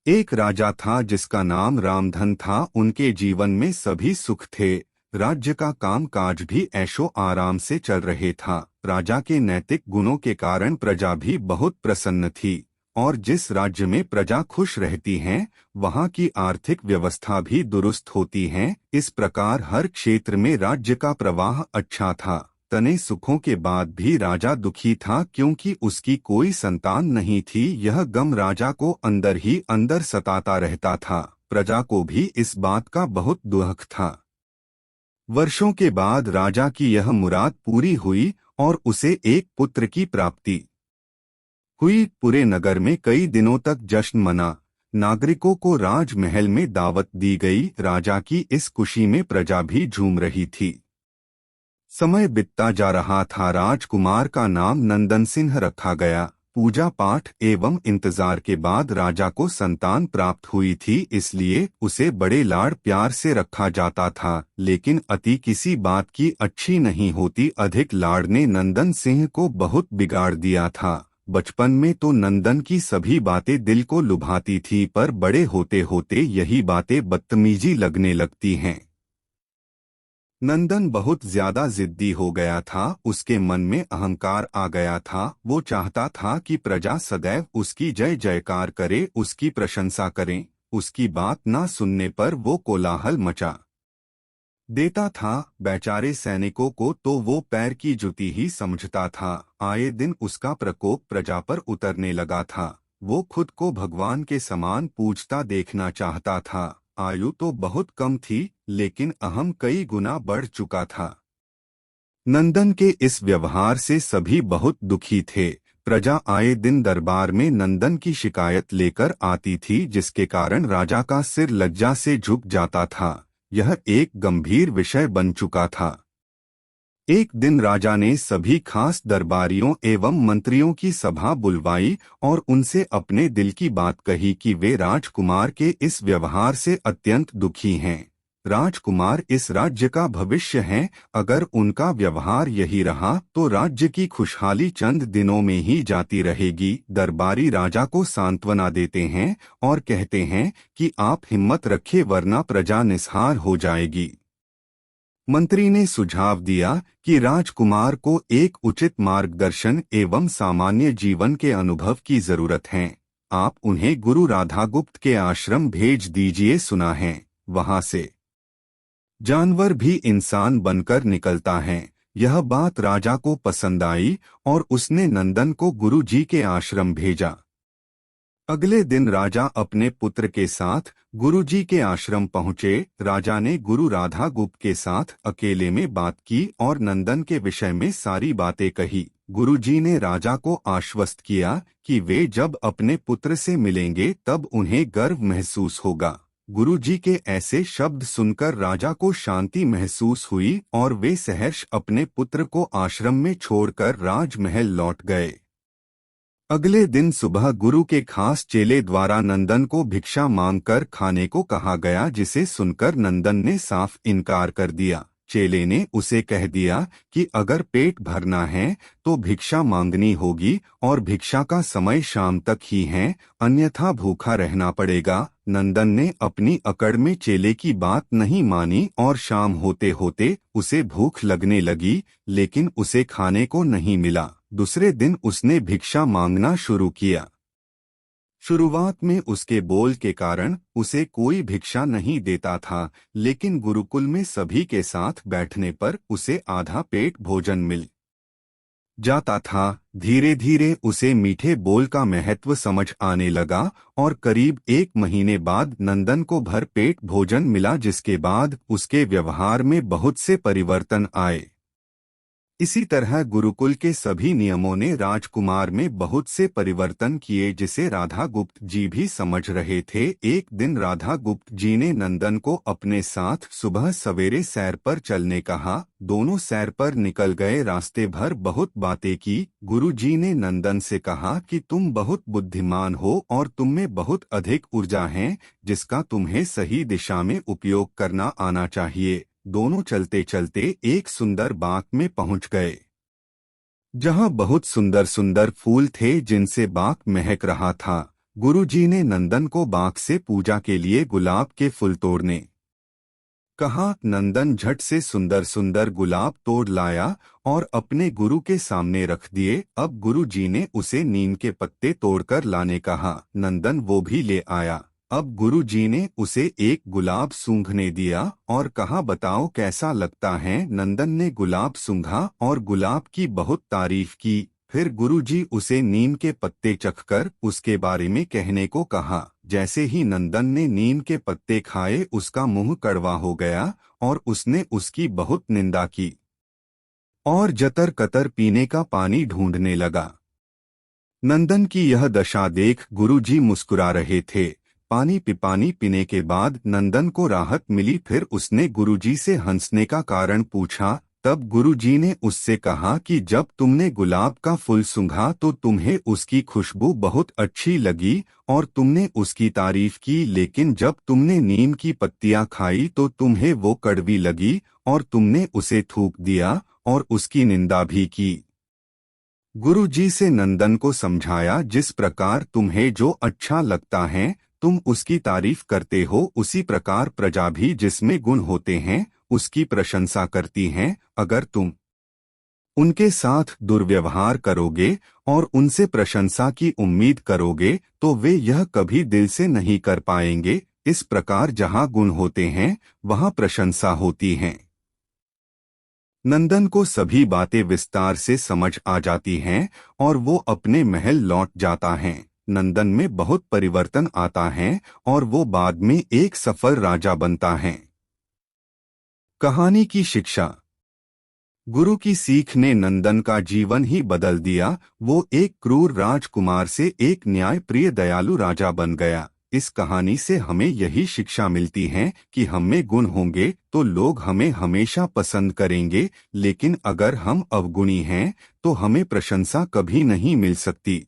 एक राजा था जिसका नाम रामधन था। उनके जीवन में सभी सुख थे। राज्य का काम काज भी ऐशो आराम से चल रहे था। राजा के नैतिक गुणों के कारण प्रजा भी बहुत प्रसन्न थी। और जिस राज्य में प्रजा खुश रहती हैं, वहाँ की आर्थिक व्यवस्था भी दुरुस्त होती है। इस प्रकार हर क्षेत्र में राज्य का प्रवाह अच्छा था। तने सुखों के बाद भी राजा दुखी था क्योंकि उसकी कोई संतान नहीं थी। यह गम राजा को अंदर ही अंदर सताता रहता था। प्रजा को भी इस बात का बहुत दुख था। वर्षों के बाद राजा की यह मुराद पूरी हुई और उसे एक पुत्र की प्राप्ति हुई। पूरे नगर में कई दिनों तक जश्न मना। नागरिकों को राजमहल में दावत दी गई। राजा की इस खुशी में प्रजा भी झूम रही थी। समय बीतता जा रहा था। राजकुमार का नाम नंदन सिंह रखा गया। पूजा पाठ एवं इंतजार के बाद राजा को संतान प्राप्त हुई थी, इसलिए उसे बड़े लाड़ प्यार से रखा जाता था। लेकिन अति किसी बात की अच्छी नहीं होती। अधिक लाड़ ने नंदन सिंह को बहुत बिगाड़ दिया था। बचपन में तो नंदन की सभी बातें दिल को लुभाती थी, पर बड़े होते होते यही बातें बदतमीजी लगने लगती हैं। नंदन बहुत ज्यादा जिद्दी हो गया था। उसके मन में अहंकार आ गया था। वो चाहता था कि प्रजा सदैव उसकी जय जयकार करे, उसकी प्रशंसा करें। उसकी बात ना सुनने पर वो कोलाहल मचा देता था। बेचारे सैनिकों को तो वो पैर की जुती ही समझता था। आए दिन उसका प्रकोप प्रजा पर उतरने लगा था। वो खुद को भगवान के समान पूजता देखना चाहता था। आयु तो बहुत कम थी, लेकिन अहम कई गुना बढ़ चुका था। नंदन के इस व्यवहार से सभी बहुत दुखी थे। प्रजा आए दिन दरबार में नंदन की शिकायत लेकर आती थी, जिसके कारण राजा का सिर लज्जा से झुक जाता था। यह एक गंभीर विषय बन चुका था। एक दिन राजा ने सभी खास दरबारियों एवं मंत्रियों की सभा बुलवाई और उनसे अपने दिल की बात कही कि वे राजकुमार के इस व्यवहार से अत्यंत दुखी हैं। राजकुमार इस राज्य का भविष्य हैं। अगर उनका व्यवहार यही रहा तो राज्य की खुशहाली चंद दिनों में ही जाती रहेगी। दरबारी राजा को सांत्वना देते हैं और कहते हैं कि आप हिम्मत रखें, वरना प्रजा निस्हार हो जाएगी। मंत्री ने सुझाव दिया कि राजकुमार को एक उचित मार्गदर्शन एवं सामान्य जीवन के अनुभव की जरूरत है। आप उन्हें गुरु राधागुप्त के आश्रम भेज दीजिए। सुना है वहां से जानवर भी इंसान बनकर निकलता है। यह बात राजा को पसंद आई और उसने नंदन को गुरु जी के आश्रम भेजा। अगले दिन राजा अपने पुत्र के साथ गुरुजी के आश्रम पहुँचे। राजा ने गुरु राधागुप्त के साथ अकेले में बात की और नंदन के विषय में सारी बातें कही। गुरुजी ने राजा को आश्वस्त किया कि वे जब अपने पुत्र से मिलेंगे तब उन्हें गर्व महसूस होगा। गुरुजी के ऐसे शब्द सुनकर राजा को शांति महसूस हुई और वे सहर्ष अपने पुत्र को आश्रम में छोड़कर राजमहल लौट गए। अगले दिन सुबह गुरु के खास चेले द्वारा नंदन को भिक्षा मांगकर खाने को कहा गया, जिसे सुनकर नंदन ने साफ इनकार कर दिया। चेले ने उसे कह दिया कि अगर पेट भरना है तो भिक्षा मांगनी होगी और भिक्षा का समय शाम तक ही है, अन्यथा भूखा रहना पड़ेगा। नंदन ने अपनी अकड़ में चेले की बात नहीं मानी और शाम होते होते उसे भूख लगने लगी, लेकिन उसे खाने को नहीं मिला। दूसरे दिन उसने भिक्षा मांगना शुरू किया। शुरुआत में उसके बोल के कारण उसे कोई भिक्षा नहीं देता था, लेकिन गुरुकुल में सभी के साथ बैठने पर उसे आधा पेट भोजन मिल जाता था। धीरे धीरे उसे मीठे बोल का महत्व समझ आने लगा और करीब 1 महीने बाद नंदन को भर पेट भोजन मिला, जिसके बाद उसके व्यवहार में बहुत से परिवर्तन आए। इसी तरह गुरुकुल के सभी नियमों ने राजकुमार में बहुत से परिवर्तन किए, जिसे राधागुप्त जी भी समझ रहे थे। एक दिन राधागुप्त जी ने नंदन को अपने साथ सुबह सवेरे सैर पर चलने कहा। दोनों सैर पर निकल गए। रास्ते भर बहुत बातें की। गुरु जी ने नंदन से कहा कि तुम बहुत बुद्धिमान हो और तुम में बहुत अधिक ऊर्जा है, जिसका तुम्हें सही दिशा में उपयोग करना आना चाहिए। दोनों चलते चलते एक सुंदर बाग में पहुंच गए, जहां बहुत सुंदर सुंदर फूल थे, जिनसे बाग महक रहा था। गुरुजी ने नंदन को बाग से पूजा के लिए गुलाब के फूल तोड़ने कहा। नंदन झट से सुंदर सुंदर गुलाब तोड़ लाया और अपने गुरु के सामने रख दिए। अब गुरु जी ने उसे नीम के पत्ते तोड़कर लाने कहा। नंदन वो भी ले आया। अब गुरु जी ने उसे एक गुलाब सूंघने दिया और कहा, बताओ कैसा लगता है। नंदन ने गुलाब सूंघा और गुलाब की बहुत तारीफ की। फिर गुरुजी उसे नीम के पत्ते चखकर उसके बारे में कहने को कहा। जैसे ही नंदन ने नीम के पत्ते खाए उसका मुंह कड़वा हो गया और उसने उसकी बहुत निंदा की और जतर कतर पीने का पानी ढूंढने लगा। नंदन की यह दशा देख गुरुजी मुस्कुरा रहे थे। पानी पीने के बाद नंदन को राहत मिली। फिर उसने गुरुजी से हंसने का कारण पूछा। तब गुरुजी ने उससे कहा कि जब तुमने गुलाब का फूल सूंघा तो तुम्हें उसकी खुशबू बहुत अच्छी लगी और तुमने उसकी तारीफ की, लेकिन जब तुमने नीम की पत्तियां खाई तो तुम्हें वो कड़वी लगी और तुमने उसे थूक दिया और उसकी निंदा भी की। गुरुजी से नंदन को समझाया, जिस प्रकार तुम्हें जो अच्छा लगता है तुम उसकी तारीफ करते हो, उसी प्रकार प्रजा भी जिसमें गुण होते हैं उसकी प्रशंसा करती हैं। अगर तुम उनके साथ दुर्व्यवहार करोगे और उनसे प्रशंसा की उम्मीद करोगे तो वे यह कभी दिल से नहीं कर पाएंगे। इस प्रकार जहाँ गुण होते हैं वहाँ प्रशंसा होती है। नंदन को सभी बातें विस्तार से समझ आ जाती हैं और वो अपने महल लौट जाता है। नंदन में बहुत परिवर्तन आता है और वो बाद में एक सफल राजा बनता है। कहानी की शिक्षा। गुरु की सीख ने नंदन का जीवन ही बदल दिया। वो एक क्रूर राजकुमार से एक न्यायप्रिय दयालु राजा बन गया। इस कहानी से हमें यही शिक्षा मिलती है कि हम में गुण होंगे तो लोग हमें हमेशा पसंद करेंगे, लेकिन अगर हम अवगुणी हैं तो हमें प्रशंसा कभी नहीं मिल सकती।